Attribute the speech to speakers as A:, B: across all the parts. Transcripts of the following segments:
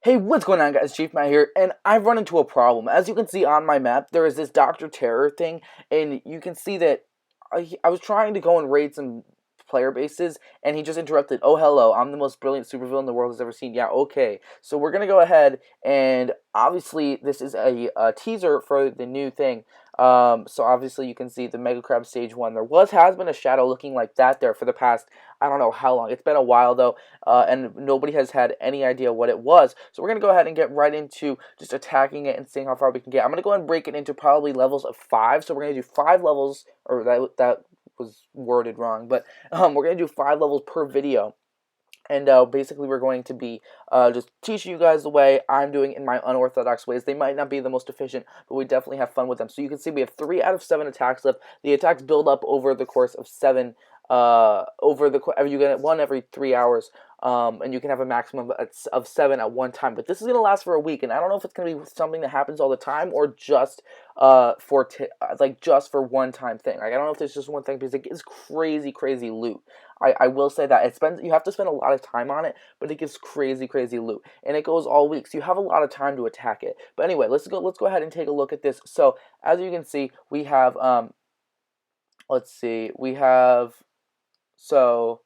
A: Hey, what's going on, guys? Chief Matt here, and I've run into a problem. As you can see on my map, there is this Dr. Terror thing, and you can see that I was trying to go and raid some player bases, and he just interrupted. Oh, hello, I'm the most brilliant supervillain the world has ever seen. Yeah, okay. So we're gonna go ahead, and obviously this is a teaser for the new thing. So obviously you can see the Mega Crab Stage 1. There has been a shadow looking like that there for the past, I don't know how long. It's been a while, though, and nobody has had any idea what it was. So we're going to go ahead and get right into just attacking it and seeing how far we can get. I'm going to go ahead and break it into probably levels of 5. So we're going to do 5 levels, or that was worded wrong, but we're going to do 5 levels per video. And basically, we're going to be just teaching you guys the way I'm doing in my unorthodox ways. They might not be the most efficient, but we definitely have fun with them. So you can see we have 3 out of 7 attacks left. The attacks build up over the course of 7. You get 1 every 3 hours, and you can have a maximum of 7 at one time. But this is going to last for a week, and I don't know if it's going to be something that happens all the time or just just for one time thing. Like, I don't know if there's just one thing, because it gives crazy loot. I will say that you have to spend a lot of time on it, but it gives crazy loot, and it goes all week, so you have a lot of time to attack it. But anyway, let's go ahead and take a look at this. So as you can see, we have let's see, so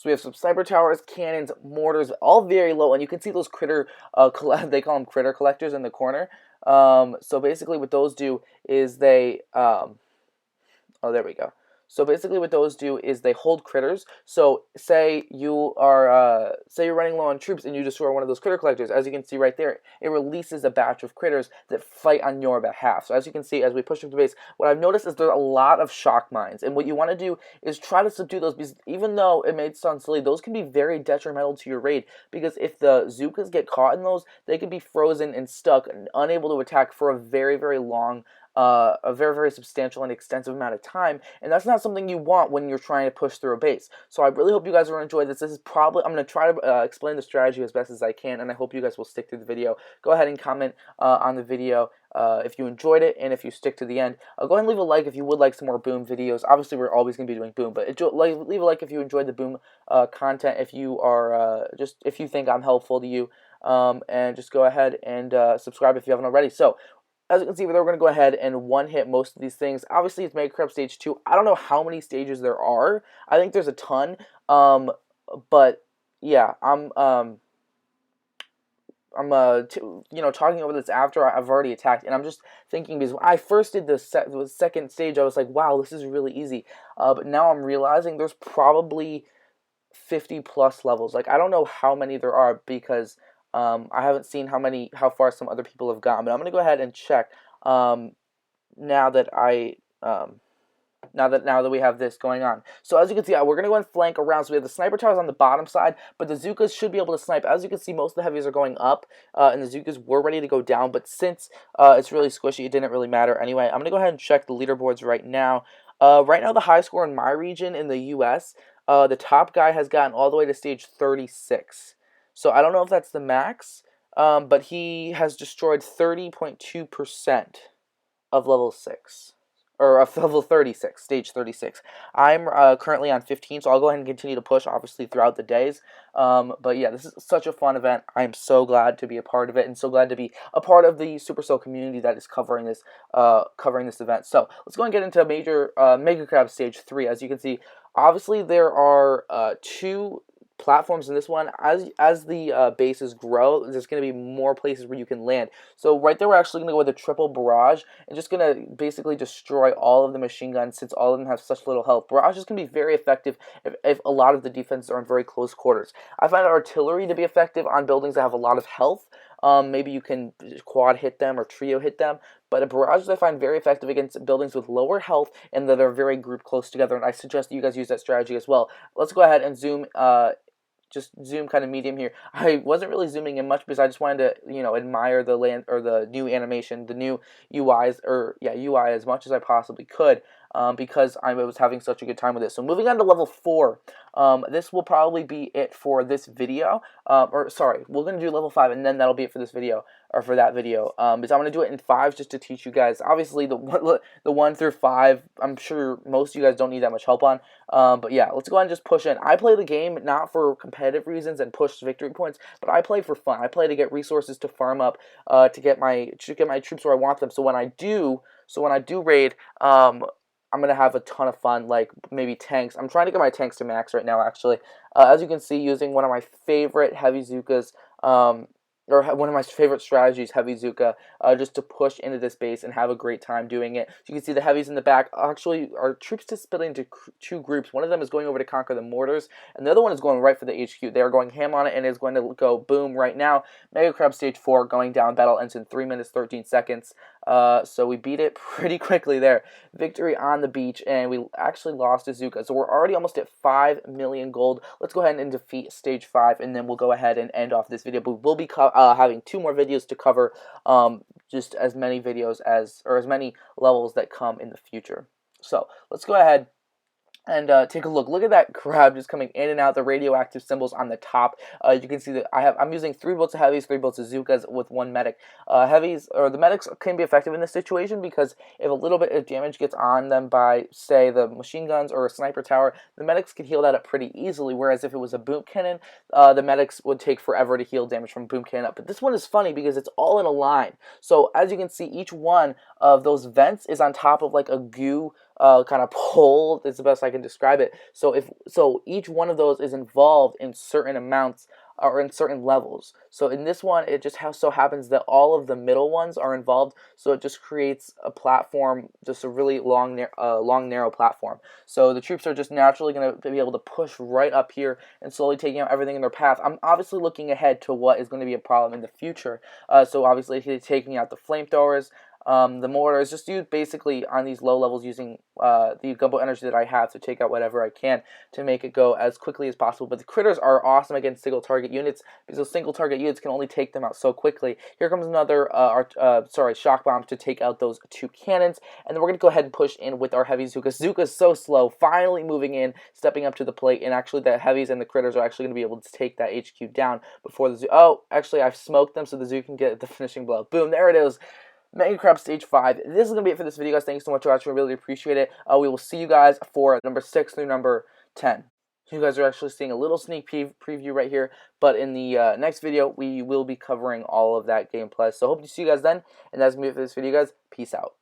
A: we have some sniper towers, cannons, mortars, all very low, and you can see those critter they call them critter collectors in the corner. So basically what those do is they oh, there we go. So basically what those do is they hold critters. So say you're running low on troops and you destroy one of those critter collectors. As you can see right there, it releases a batch of critters that fight on your behalf. So as you can see, as we push through the base, what I've noticed is there's a lot of shock mines. And what you want to do is try to subdue those, because even though it may sound silly, those can be very detrimental to your raid, because if the Zookas get caught in those, they can be frozen and stuck and unable to attack for a very long a very substantial and extensive amount of time, and that's not something you want when you're trying to push through a base. So I really hope you guys will enjoy this. This is probably, I'm going to try to explain the strategy as best as I can, and I hope you guys will stick to the video. Go ahead and comment on the video if you enjoyed it, and if you stick to the end. Go ahead and leave a like if you would like some more Boom videos. Obviously, we're always going to be doing Boom, but leave a like if you enjoyed the Boom content, if you are if you think I'm helpful to you, and just go ahead and subscribe if you haven't already. So as you can see, we're going to go ahead and one-hit most of these things. Obviously, it's Mega Crab Stage 2. I don't know how many stages there are. I think there's a ton. But yeah, I'm talking over this after I've already attacked, and I'm just thinking, because when I first did the second stage, I was like, wow, this is really easy. But now I'm realizing there's probably 50 plus levels. Like, I don't know how many there are, because I haven't seen how far some other people have gotten, but I'm gonna go ahead and check now that we have this going on. So as you can see, we're gonna go and flank around. So we have the sniper towers on the bottom side, but the Zookas should be able to snipe. As you can see, most of the heavies are going up, and the Zookas were ready to go down. But since it's really squishy, it didn't really matter anyway. I'm gonna go ahead and check the leaderboards right now. Right now, the high score in my region in the U.S., the top guy has gotten all the way to stage 36. So I don't know if that's the max, but he has destroyed 30.2% of level 6, or of level 36, stage 36. I'm currently on 15, so I'll go ahead and continue to push, obviously, throughout the days. But yeah, this is such a fun event. I'm so glad to be a part of it, and so glad to be a part of the Supercell community that is covering this event. So let's go and get into Mega Crab Stage 3. As you can see, obviously there are 2 platforms in this one. As the bases grow, there's going to be more places where you can land. So right there, we're actually going to go with a triple barrage, and just going to basically destroy all of the machine guns, since all of them have such little health. Barrages can be very effective if a lot of the defenses are in very close quarters. I find artillery to be effective on buildings that have a lot of health. Maybe you can quad hit them or trio hit them, but a barrage I find very effective against buildings with lower health and that are very grouped close together, and I suggest you guys use that strategy as well. Let's go ahead and zoom just zoom kind of medium here. I wasn't really zooming in much, because I just wanted to, admire the land, or the new animation, the new UI as much as I possibly could, because I was having such a good time with it. So moving on to level 4, this will probably be it for this video. Or sorry, we're going to do level 5, and then that'll be it for this video. or for that video. Because I'm gonna do it in fives just to teach you guys. Obviously, the 1 through 5, I'm sure most of you guys don't need that much help on. But yeah, let's go ahead and just push in. I play the game not for competitive reasons and push victory points, but I play for fun. I play to get resources to farm up, to get my troops where I want them. So when I do raid, I'm gonna have a ton of fun, like maybe tanks. I'm trying to get my tanks to max right now, actually. As you can see, using one of my favorite heavy Zukas, or one of my favorite strategies, Heavy Zuka, just to push into this base and have a great time doing it. So you can see the heavies in the back. Actually, our troops just split into two groups. One of them is going over to conquer the mortars, and the other one is going right for the HQ. They are going ham on it, and is going to go boom right now. Mega Crab Stage 4 going down. Battle ends in 3 minutes, 13 seconds. So we beat it pretty quickly there. Victory on the beach, and we actually lost to Zuka. So we're already almost at 5 million gold. Let's go ahead and defeat Stage 5, and then we'll go ahead and end off this video. But we'll be having 2 more videos to cover, just as many videos or as many levels that come in the future. So let's go ahead and take a look. Look at that crab just coming in and out. The radioactive symbols on the top. You can see that I'm using 3 boats of heavies, 3 boats of Zukas with 1 medic. Heavies, or the medics, can be effective in this situation because if a little bit of damage gets on them by, say, the machine guns or a sniper tower, the medics can heal that up pretty easily. Whereas if it was a boom cannon, the medics would take forever to heal damage from boom cannon up. But this one is funny because it's all in a line. So as you can see, each one of those vents is on top of like a goo kind of pole. That's the best I can describe it. So each one of those is involved in certain amounts or in certain levels. So in this one, it just so happens that all of the middle ones are involved. So it just creates a platform, just a really long, narrow platform. So the troops are just naturally going to be able to push right up here and slowly taking out everything in their path. I'm obviously looking ahead to what is going to be a problem in the future. So obviously taking out the flamethrowers. The mortars, just used basically on these low levels using the gunboat energy that I have to take out whatever I can to make it go as quickly as possible. But the critters are awesome against single target units because those single target units can only take them out so quickly. Here comes another shock bomb to take out those 2 cannons, and then we're going to go ahead and push in with our heavy Zuka. Zuka's so slow, finally moving in, stepping up to the plate, and actually the heavies and the critters are actually going to be able to take that HQ down before the Zuka. Oh, actually I've smoked them so the Zuka can get the finishing blow. Boom, there it is. Mega Crab Stage 5. This is going to be it for this video, guys. Thank you so much for watching. I really appreciate it. We will see you guys for number 6 through number 10. You guys are actually seeing a little sneak preview right here, but in the next video, we will be covering all of that gameplay. So hope to see you guys then, and that's going to be it for this video, guys. Peace out.